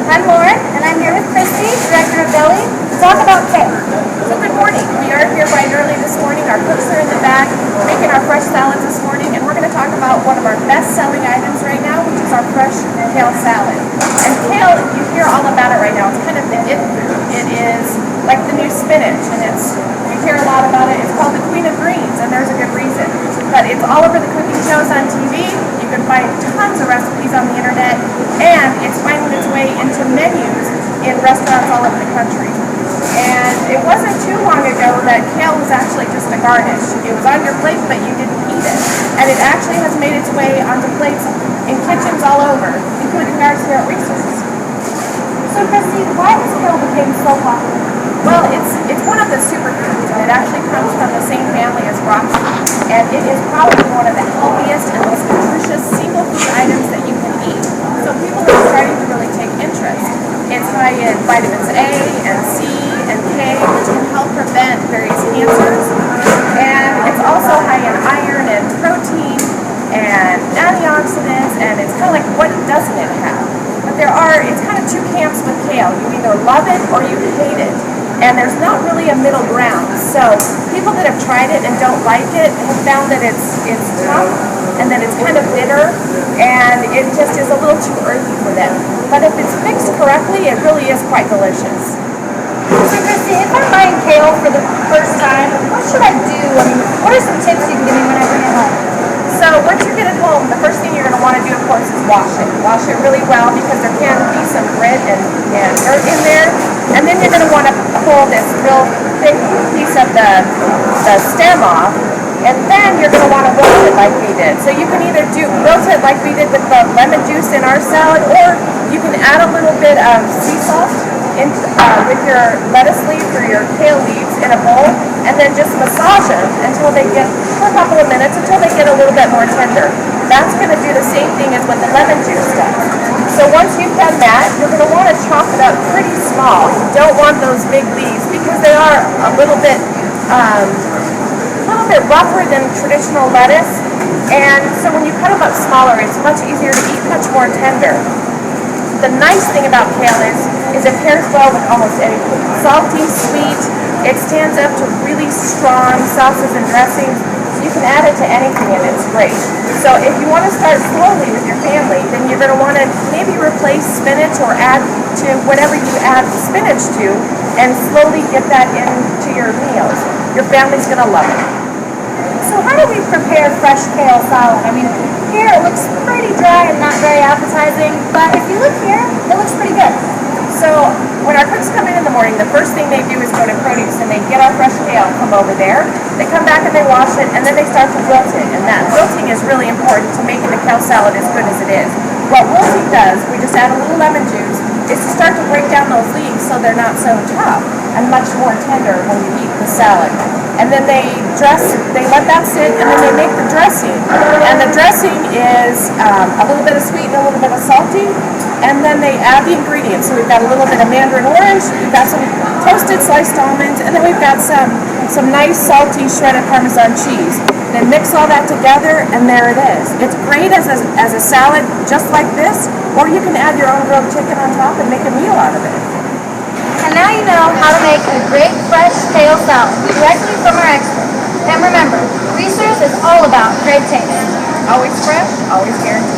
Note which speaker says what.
Speaker 1: I'm Lauren, and I'm here with Christy, Director of Deli, to talk about kale.
Speaker 2: So good morning. We are here bright and early this morning. Our cooks are in the back making our fresh salads this morning, and we're going to talk about one of our best-selling items right now, which is our fresh kale salad. And kale, you hear all about it right now. It's kind of the it food. It is like the new spinach, and you hear a lot about it. It's called the queen of greens, and there's a good reason. But it's all over the cooking shows on TV. You can find tons of recipes on the internet, and it's finding its way into menus in restaurants all over the country. And it wasn't too long ago that kale was actually just a garnish. It was on your plate, but you didn't eat it. And it actually has made its way onto plates in kitchens all over, including ours here at Reese's.
Speaker 1: So Christy, why has kale become so popular?
Speaker 2: Well, it's one of the superfoods, and it actually comes from the same family as broccoli. And it is probably one of the healthiest and most nutritious single food items that you can eat. So people are starting to really take interest. It's high in vitamins A and C and K, which can help prevent various cancers. And it's also high in iron and protein and antioxidants, and it's kind of like, what doesn't it have? But it's kind of two camps with kale. You either love it or you hate it. And there's not really a middle ground. So people that have tried it and don't like it have found that it's tough and that it's kind of bitter and it just is a little too earthy for them. But if it's mixed correctly, it really is quite delicious.
Speaker 1: So Christy, if I'm buying kale for the first time, what should I do? I mean, what are some tips you can give me when I bring it home?
Speaker 2: So once you get it home, the first thing you're going to want to do, of course, is wash it. Wash it really well because there can be some grit and dirt in there. And then you're going to want to pull this real thick piece of the stem off. And then you're going to want to wilt it like we did. So you can either wilt it like we did with the lemon juice in our salad, or you can add a little bit of sea salt with your lettuce leaves or your kale leaves in a bowl, and then just massage them until they get, for a couple of minutes, until they get a little bit more tender. That's going to do the same thing as what the lemon juice does. So once you've done that, you're going to want to chop it up pretty small. You don't want those big leaves because they are a little bit rougher than traditional lettuce. And so when you cut them up smaller, it's much easier to eat, much more tender. The nice thing about kale is it pairs well with almost anything. Salty, sweet, it stands up to really strong sauces and dressings. You can add it to anything and it's great. So if you want to start slowly with your family, then you're going to want to maybe replace spinach or add to whatever you add spinach to and slowly get that into your meals. Your family's going to love it.
Speaker 1: So how do we prepare fresh kale salad? I mean, here it looks pretty dry and not very appetizing, but if you look here, it looks pretty good.
Speaker 2: So when our cooks come in the morning, the first thing they do is go to produce and they get our fresh kale from over there. They come back and they wash it, and then they start to wilt it. And that wilting is really important to making the kale salad as good as it is. What wilting does, we just add a little lemon juice, is to start to break down those leaves so they're not so tough and much more tender when you eat the salad. And then they let that sit, and then they make the dressing. And the dressing is a little bit of sweet and a little bit of salty. And then they add the ingredients. So we've got a little bit of mandarin orange, we've got some toasted sliced almonds, and then we've got some nice salty shredded Parmesan cheese. Then mix all that together, and there it is. It's great as a salad just like this, or you can add your own grilled chicken on top and make a meal out of it.
Speaker 1: And now you know how to make a great fresh kale salad directly from our expert. And remember, Reese's is all about great taste.
Speaker 2: Always fresh, always guaranteed.